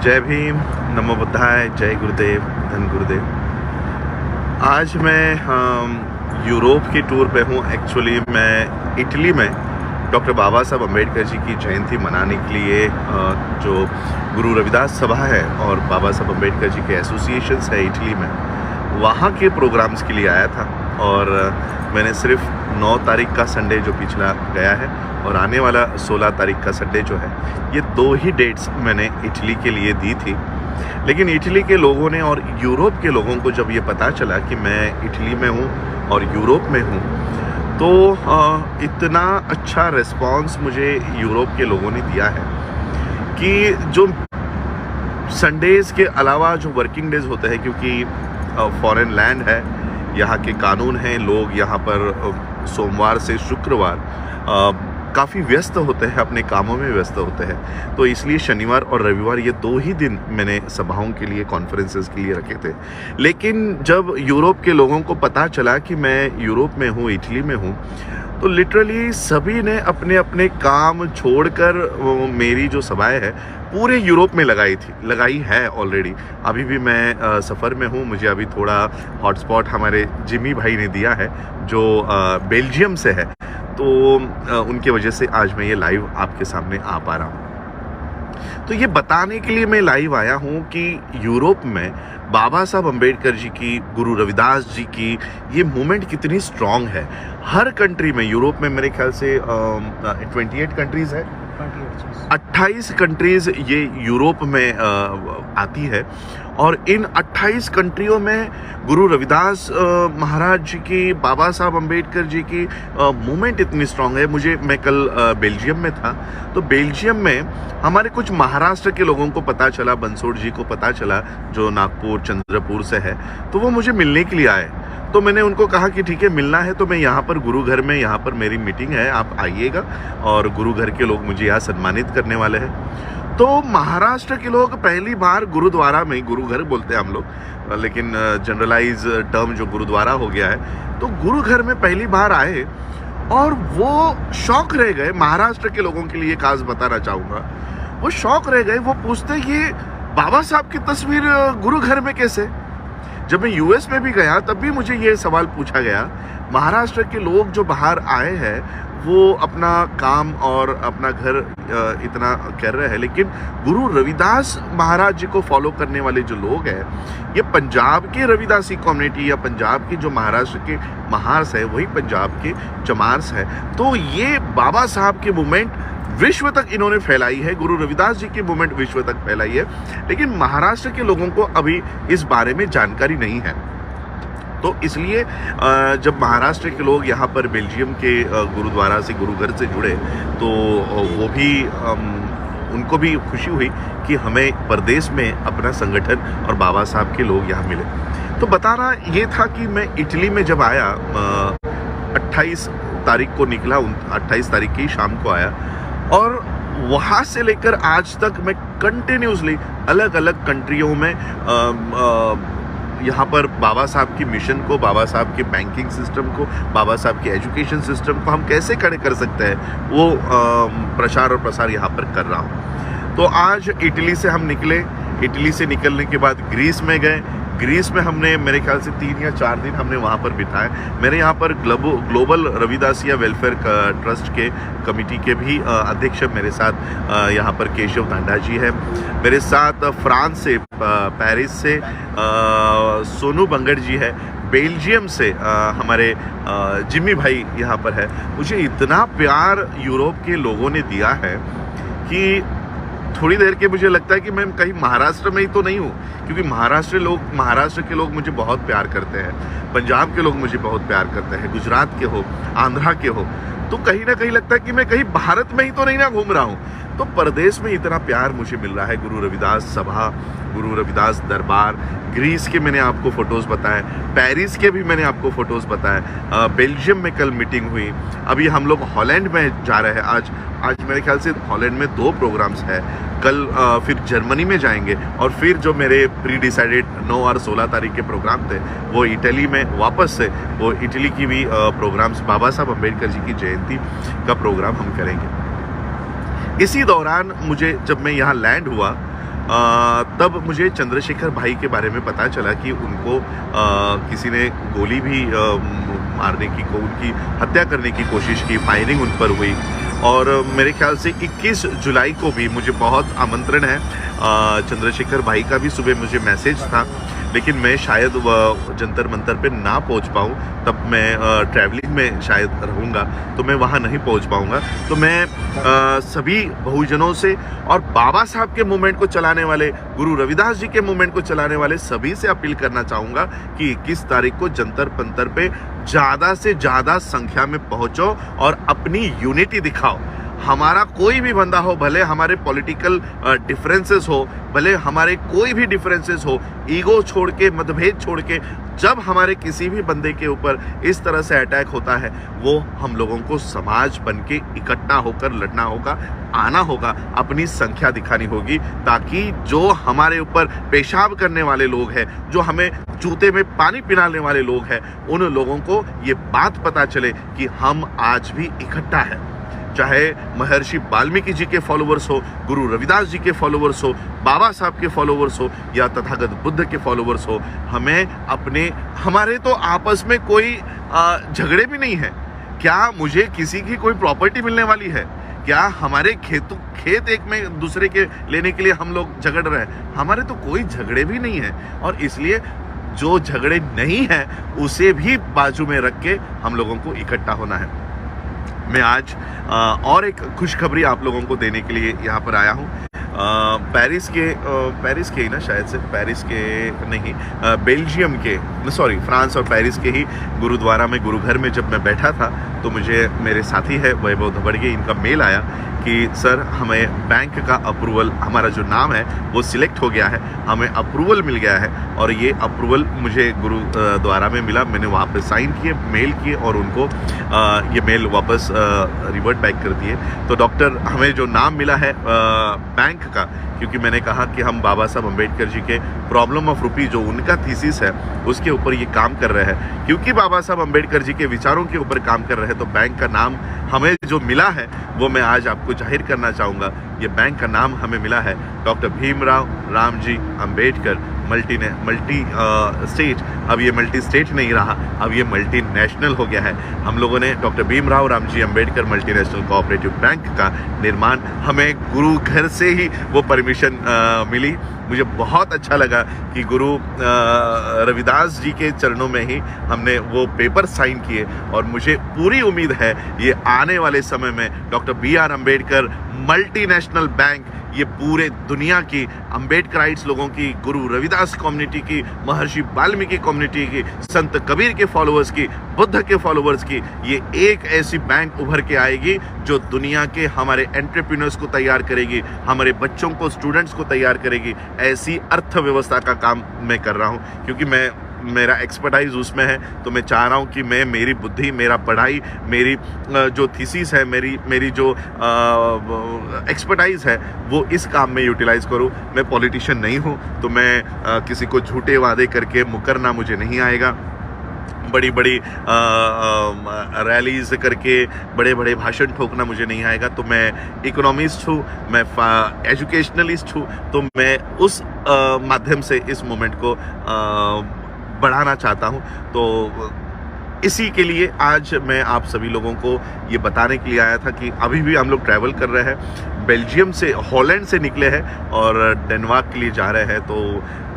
जय भीम, नमो बुद्धाय, जय गुरुदेव, धन गुरुदेव। आज मैं यूरोप की टूर पे हूँ। एक्चुअली मैं इटली में डॉक्टर बाबा साहब अम्बेडकर जी की जयंती मनाने के लिए जो गुरु रविदास सभा है और बाबा साहब अम्बेडकर जी के एसोसिएशंस है इटली में, वहाँ के प्रोग्राम्स के लिए आया था। और मैंने सिर्फ 9 तारीख का संडे जो पिछला गया है और आने वाला 16 तारीख का संडे जो है, ये 2 ही डेट्स मैंने इटली के लिए दी थी। लेकिन इटली के लोगों ने और यूरोप के लोगों को जब ये पता चला कि मैं इटली में हूँ और यूरोप में हूँ, तो इतना अच्छा रिस्पांस मुझे यूरोप के लोगों ने दिया है कि जो संडेज़ के अलावा जो वर्किंग डेज़ होते हैं, क्योंकि फॉरेन लैंड है, यहाँ के कानून हैं, लोग यहाँ पर सोमवार से शुक्रवार काफ़ी व्यस्त होते हैं, अपने कामों में व्यस्त होते हैं। तो इसलिए शनिवार और रविवार ये 2 ही दिन मैंने सभाओं के लिए, कॉन्फ्रेंसेस के लिए रखे थे। लेकिन जब यूरोप के लोगों को पता चला कि मैं यूरोप में हूँ, इटली में हूँ, तो लिटरली सभी ने अपने अपने काम छोड़कर मेरी जो सभाएं हैं पूरे यूरोप में लगाई है ऑलरेडी। अभी भी मैं सफ़र में हूँ। मुझे अभी थोड़ा हॉटस्पॉट हमारे जिमी भाई ने दिया है जो बेल्जियम से है, तो उनके वजह से आज मैं ये लाइव आपके सामने आ पा रहा हूँ। तो ये बताने के लिए मैं लाइव आया हूँ कि यूरोप में बाबा साहब अम्बेडकर जी की, गुरु रविदास जी की ये मूवमेंट कितनी स्ट्रॉन्ग है। हर कंट्री में, यूरोप में मेरे ख्याल से 28 कंट्रीज़ है, 28 कंट्रीज़ ये यूरोप में आती है। और इन 28 कंट्रियों में गुरु रविदास महाराज जी की, बाबा साहब अम्बेडकर जी की मूवमेंट इतनी स्ट्रांग है। मैं कल बेल्जियम में था, तो बेल्जियम में हमारे कुछ महाराष्ट्र के लोगों को पता चला, बंसोड़ जी को पता चला जो नागपुर, चंद्रपुर से है, तो वो मुझे मिलने के लिए आए। तो मैंने उनको कहा कि ठीक है, मिलना है तो मैं यहाँ पर गुरु घर में, यहाँ पर मेरी मीटिंग है, आप आइएगा। और गुरु घर के लोग मुझे यहाँ सम्मानित करने वाले हैं। तो महाराष्ट्र के लोग पहली बार गुरुद्वारा में, गुरु घर बोलते हैं हम लोग, लेकिन जनरलाइज टर्म जो गुरुद्वारा हो गया है, तो गुरु घर में पहली बार आए और वो शौक रह गए। महाराष्ट्र के लोगों के लिए खास बताना चाहूँगा, वो शौक रह गए। वो पूछते ये बाबा साहब की तस्वीर गुरु घर में कैसे? जब मैं यूएस में भी गया तब भी मुझे ये सवाल पूछा गया। महाराष्ट्र के लोग जो बाहर आए हैं वो अपना काम और अपना घर इतना कर रहे हैं, लेकिन गुरु रविदास महाराज जी को फॉलो करने वाले जो लोग हैं, ये पंजाब के रविदासी कम्युनिटी या पंजाब के जो महाराष्ट्र के महार्स है, वही पंजाब के चमार्स है। तो ये बाबा साहब के मूवमेंट विश्व तक इन्होंने फैलाई है, गुरु रविदास जी की मूवमेंट विश्व तक फैलाई है। लेकिन महाराष्ट्र के लोगों को अभी इस बारे में जानकारी नहीं है। तो इसलिए जब महाराष्ट्र के लोग यहाँ पर बेल्जियम के गुरुद्वारा से, गुरु घर से जुड़े, तो वो भी उनको भी खुशी हुई कि हमें प्रदेश में अपना संगठन और बाबा साहब के लोग यहाँ मिले। तो बताना ये था कि मैं इटली में जब आया, 28 तारीख को निकला, 28 तारीख की शाम को आया, और वहाँ से लेकर आज तक मैं कंटिन्यूसली अलग अलग कंट्रियों में यहाँ पर बाबा साहब की मिशन को, बाबा साहब के बैंकिंग सिस्टम को, बाबा साहब के एजुकेशन सिस्टम को हम कैसे खड़े कर सकते हैं, वो प्रचार और प्रसार यहाँ पर कर रहा हूँ। तो आज इटली से हम निकले। इटली से निकलने के बाद ग्रीस में गए। ग्रीस में हमने मेरे ख्याल से 3 या 4 दिन हमने वहाँ पर बिताए। मेरे यहाँ पर ग्लोबल रविदासिया वेलफेयर ट्रस्ट के कमेटी के भी अध्यक्ष मेरे साथ यहाँ पर केशव धांडा जी है। मेरे साथ फ्रांस से, पेरिस से सोनू बंगड़ जी है। बेल्जियम से हमारे जिमी भाई यहाँ पर है। मुझे इतना प्यार यूरोप के लोगों ने दिया है कि थोड़ी देर के मुझे लगता है कि मैं कहीं महाराष्ट्र में ही तो नहीं हूँ, क्योंकि महाराष्ट्र के लोग मुझे बहुत प्यार करते हैं, पंजाब के लोग मुझे बहुत प्यार करते हैं, गुजरात के हो, आंध्रा के हो, तो कहीं ना कहीं लगता है कि मैं कहीं भारत में ही तो नहीं ना घूम रहा हूँ। तो प्रदेश में इतना प्यार मुझे मिल रहा है। गुरु रविदास सभा, गुरु रविदास दरबार, ग्रीस के मैंने आपको फ़ोटोज़ बताए, पेरिस के भी मैंने आपको फ़ोटोज़ बताए, बेल्जियम में कल मीटिंग हुई। अभी हम लोग हॉलैंड में जा रहे हैं। आज मेरे ख्याल से हॉलैंड में 2 प्रोग्राम्स हैं। कल फिर जर्मनी में जाएंगे, और फिर जो मेरे प्री डिसाइडेड 9 और 16 तारीख के प्रोग्राम थे वो इटली में वापस से, वो इटली की भी प्रोग्राम्स, बाबा साहब अम्बेडकर जी की जयंती का प्रोग्राम हम करेंगे। इसी दौरान मुझे, जब मैं यहाँ लैंड हुआ, तब मुझे चंद्रशेखर भाई के बारे में पता चला कि उनको किसी ने गोली भी मारने की उनकी हत्या करने की कोशिश की, फायरिंग उन पर हुई। और मेरे ख्याल से 21 जुलाई को भी मुझे बहुत आमंत्रण है, चंद्रशेखर भाई का भी सुबह मुझे मैसेज था, लेकिन मैं शायद जंतर मंतर पे ना पहुंच पाऊँ, तब मैं ट्रैवलिंग में शायद रहूँगा, तो मैं वहाँ नहीं पहुंच पाऊँगा। तो मैं सभी बहुजनों से और बाबा साहब के मूवमेंट को चलाने वाले, गुरु रविदास जी के मूवमेंट को चलाने वाले सभी से अपील करना चाहूँगा कि 21 तारीख को जंतर मंतर पे ज़्यादा से ज़्यादा संख्या में पहुँचो और अपनी यूनिटी दिखाओ। हमारा कोई भी बंदा हो, भले हमारे पॉलिटिकल डिफरेंसेस हो, भले हमारे कोई भी डिफरेंसेस हो, ईगो छोड़ के, मतभेद छोड़ के, जब हमारे किसी भी बंदे के ऊपर इस तरह से अटैक होता है, वो हम लोगों को समाज बन के इकट्ठा होकर लड़ना होगा, आना होगा, अपनी संख्या दिखानी होगी, ताकि जो हमारे ऊपर पेशाब करने वाले लोग हैं, जो हमें जूते में पानी पिलाने वाले लोग हैं, उन लोगों को ये बात पता चले कि हम आज भी इकट्ठा हैं। चाहे महर्षि वाल्मीकि जी के फॉलोवर्स हो, गुरु रविदास जी के फॉलोवर्स हो, बाबा साहब के फॉलोवर्स हो, या तथागत बुद्ध के फॉलोवर्स हो, हमारे तो आपस में कोई झगड़े भी नहीं है। क्या मुझे किसी की कोई प्रॉपर्टी मिलने वाली है? क्या हमारे खेत एक में दूसरे के लेने के लिए हम लोग झगड़ रहे हैं? हमारे तो कोई झगड़े भी नहीं है, और इसलिए जो झगड़े नहीं है उसे भी बाजू में रख के हम लोगों को इकट्ठा होना है। मैं आज और एक खुशखबरी आप लोगों को देने के लिए यहाँ पर आया हूँ। पेरिस के ही ना, शायद से पेरिस के नहीं, बेल्जियम के, सॉरी, फ्रांस और पेरिस के ही गुरुद्वारा में, गुरुघर में जब मैं बैठा था, तो मुझे मेरे साथी है वैभव धबड़गे, इनका मेल आया कि सर हमें बैंक का अप्रूवल, हमारा जो नाम है वो सिलेक्ट हो गया है, हमें अप्रूवल मिल गया है। और ये अप्रूवल मुझे गुरुद्वारा में मिला, मैंने वहाँ पे साइन किए, मेल किए, और उनको ये मेल वापस रिवर्ट बैक कर दिए। तो डॉक्टर, हमें जो नाम मिला है बैंक का, क्योंकि मैंने कहा कि हम बाबा साहब अम्बेडकर जी के प्रॉब्लम ऑफ रूपी, जो उनका थीसिस है, उसके ऊपर ये काम कर रहे हैं, क्योंकि बाबा साहब अम्बेडकर जी के विचारों के ऊपर काम कर रहे हैं, तो बैंक का नाम हमें जो मिला है वो मैं आज आपको जाहिर करना चाहूँगा। ये बैंक का नाम हमें मिला है doctor Bhimrao Ramji Ambedkar multi state. अब ये मल्टी स्टेट नहीं रहा, अब ये मल्टी नेशनल हो गया है। हम लोगों ने doctor Bhimrao Ramji Ambedkar multinational cooperative bank का निर्माण, हमें गुरु घर से ही वो परमिशन मिली। मुझे बहुत अच्छा लगा कि गुरु रविदास जी के चरणों में ही हमने वो पेपर साइन किए, और मुझे पूरी उम्मीद है ये आने वाले समय में doctor BR Ambedkar multinational bank, ये पूरे दुनिया की अम्बेडकराइट्स लोगों की, गुरु रविदास कम्युनिटी की, महर्षि वाल्मीकि कम्युनिटी की, संत कबीर के फॉलोअर्स की, बुद्ध के फॉलोअर्स की, ये एक ऐसी बैंक उभर के आएगी जो दुनिया के हमारे एंटरप्रेन्योर्स को तैयार करेगी, हमारे बच्चों को, स्टूडेंट्स को तैयार करेगी। ऐसी अर्थव्यवस्था का काम मैं कर रहा हूँ, क्योंकि मेरा एक्सपर्टाइज उसमें है, तो मैं चाह रहा हूँ कि मेरी बुद्धि, मेरा पढ़ाई, मेरी जो थीसिस है, मेरी जो एक्सपर्टाइज है, वो इस काम में यूटिलाइज करूँ। मैं पॉलिटिशियन नहीं हूँ, तो मैं किसी को झूठे वादे करके मुकरना मुझे नहीं आएगा। बड़ी बड़ी रैलीज करके बड़े बड़े भाषण ठोकना मुझे नहीं आएगा। तो मैं इकोनॉमिस्ट हूँ, मैं एजुकेशनलिस्ट हूँ, तो मैं उस माध्यम से इस मूवमेंट को बढ़ाना चाहता हूँ। तो इसी के लिए आज मैं आप सभी लोगों को ये बताने के लिए आया था कि अभी भी हम लोग ट्रैवल कर रहे हैं, बेल्जियम से, हॉलैंड से निकले हैं और डेनमार्क के लिए जा रहे हैं। तो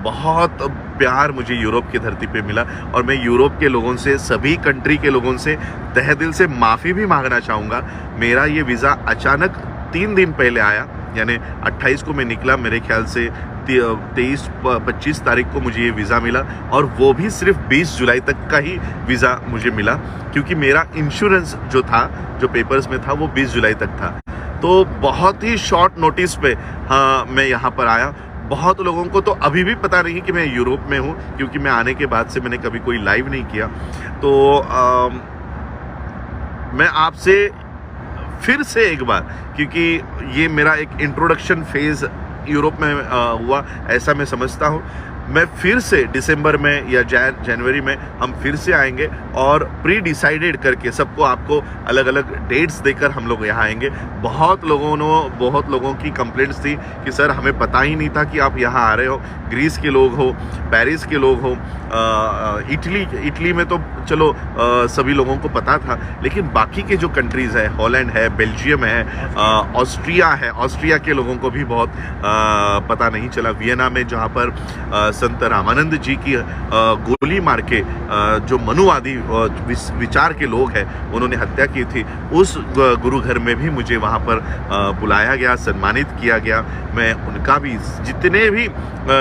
बहुत प्यार मुझे यूरोप की धरती पे मिला, और मैं यूरोप के लोगों से, सभी कंट्री के लोगों से तहे दिल से माफ़ी भी मांगना चाहूँगा। मेरा ये वीज़ा अचानक 3 दिन पहले आया, यानी 28 को मैं निकला, मेरे ख्याल से 23-25 तारीख को मुझे ये वीज़ा मिला, और वो भी सिर्फ 20 जुलाई तक का ही वीज़ा मुझे मिला, क्योंकि मेरा इंश्योरेंस जो था, जो पेपर्स में था, वो 20 जुलाई तक था। तो बहुत ही शॉर्ट नोटिस पे मैं यहाँ पर आया। बहुत लोगों को तो अभी भी पता नहीं कि मैं यूरोप में हूँ, क्योंकि मैं आने के बाद से मैंने कभी कोई लाइव नहीं किया। तो मैं आपसे फिर से एक बार, क्योंकि ये मेरा एक इंट्रोडक्शन फेज़ यूरोप में हुआ, ऐसा मैं समझता हूँ, मैं फिर से दिसंबर में या जनवरी में हम फिर से आएंगे और प्री डिसाइडेड करके सबको आपको अलग अलग डेट्स देकर हम लोग यहाँ आएंगे। बहुत लोगों की कंप्लेंट्स थी कि सर हमें पता ही नहीं था कि आप यहाँ आ रहे हो। ग्रीस के लोग हो, पेरिस के लोग हो, इटली में तो चलो सभी लोगों को पता था, लेकिन बाकी के जो कंट्रीज़ है, हॉलैंड है, बेल्जियम है, ऑस्ट्रिया के लोगों को भी बहुत पता नहीं चला। वियना में जहाँ पर संत रामानंद जी की गोली मार के जो मनुवादी विचार के लोग हैं उन्होंने हत्या की थी, उस गुरु घर में भी मुझे वहाँ पर बुलाया गया, सम्मानित किया गया। मैं उनका भी, जितने भी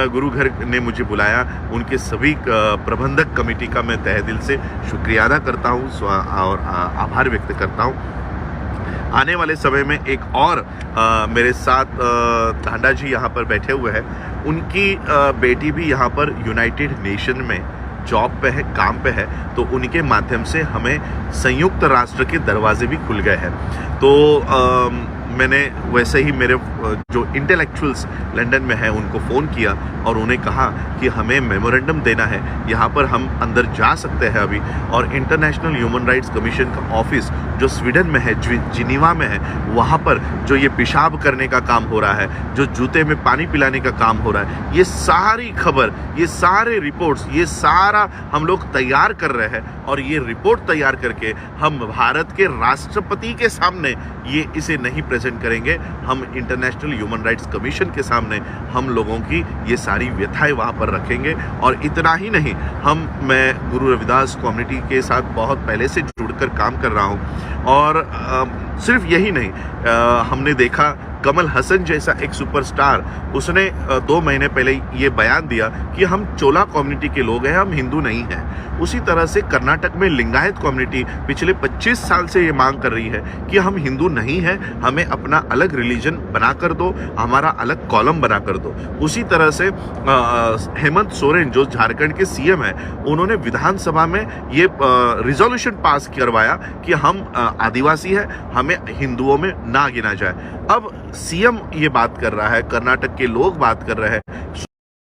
गुरु घर ने मुझे बुलाया उनके सभी प्रबंधक कमेटी का मैं तहे दिल से शुक्रिया अदा करता हूँ और आभार व्यक्त करता हूँ। आने वाले समय में एक और मेरे साथ धांडा जी यहाँ पर बैठे हुए हैं, उनकी बेटी भी यहाँ पर यूनाइटेड नेशन में जॉब पे है, काम पे है, तो उनके माध्यम से हमें संयुक्त राष्ट्र के दरवाजे भी खुल गए हैं। तो मैंने वैसे ही मेरे जो इंटेलेक्चुअल्स लंदन में हैं उनको फ़ोन किया और उन्हें कहा कि हमें मेमोरेंडम देना है, यहाँ पर हम अंदर जा सकते हैं अभी। और इंटरनेशनल ह्यूमन राइट्स कमीशन का ऑफिस जो स्वीडन में है, जिनीवा में है, वहाँ पर जो ये पेशाब करने का काम हो रहा है, जो जूते में पानी पिलाने का काम हो रहा है, ये सारी खबर, ये सारे रिपोर्ट्स, ये सारा हम लोग तैयार कर रहे हैं। और ये रिपोर्ट तैयार करके हम भारत के राष्ट्रपति के सामने ये इसे नहीं प्रेजेंट करेंगे, हम इंटरनेशनल ह्यूमन राइट्स कमीशन के सामने हम लोगों की ये सारी व्यथाएं वहाँ पर रखेंगे। और इतना ही नहीं, मैं गुरु रविदास कम्युनिटी के साथ बहुत पहले से जुड़कर काम कर रहा हूँ। और सिर्फ यही नहीं, हमने देखा कमल हसन जैसा एक सुपरस्टार, उसने 2 महीने पहले ये बयान दिया कि हम चोला कम्युनिटी के लोग हैं, हम हिंदू नहीं हैं। उसी तरह से कर्नाटक में लिंगायत कम्युनिटी पिछले 25 साल से ये मांग कर रही है कि हम हिंदू नहीं हैं, हमें अपना अलग रिलीजन बना कर दो, हमारा अलग कॉलम बना कर दो। उसी तरह से हेमंत सोरेन जो झारखंड के सीएम हैं, उन्होंने विधानसभा में ये रिजोल्यूशन पास करवाया कि हम आदिवासी हैं, हमें हिंदुओं में ना गिना जाए। अब सीएम ये बात कर रहा है, कर्नाटक के लोग बात कर रहे हैं,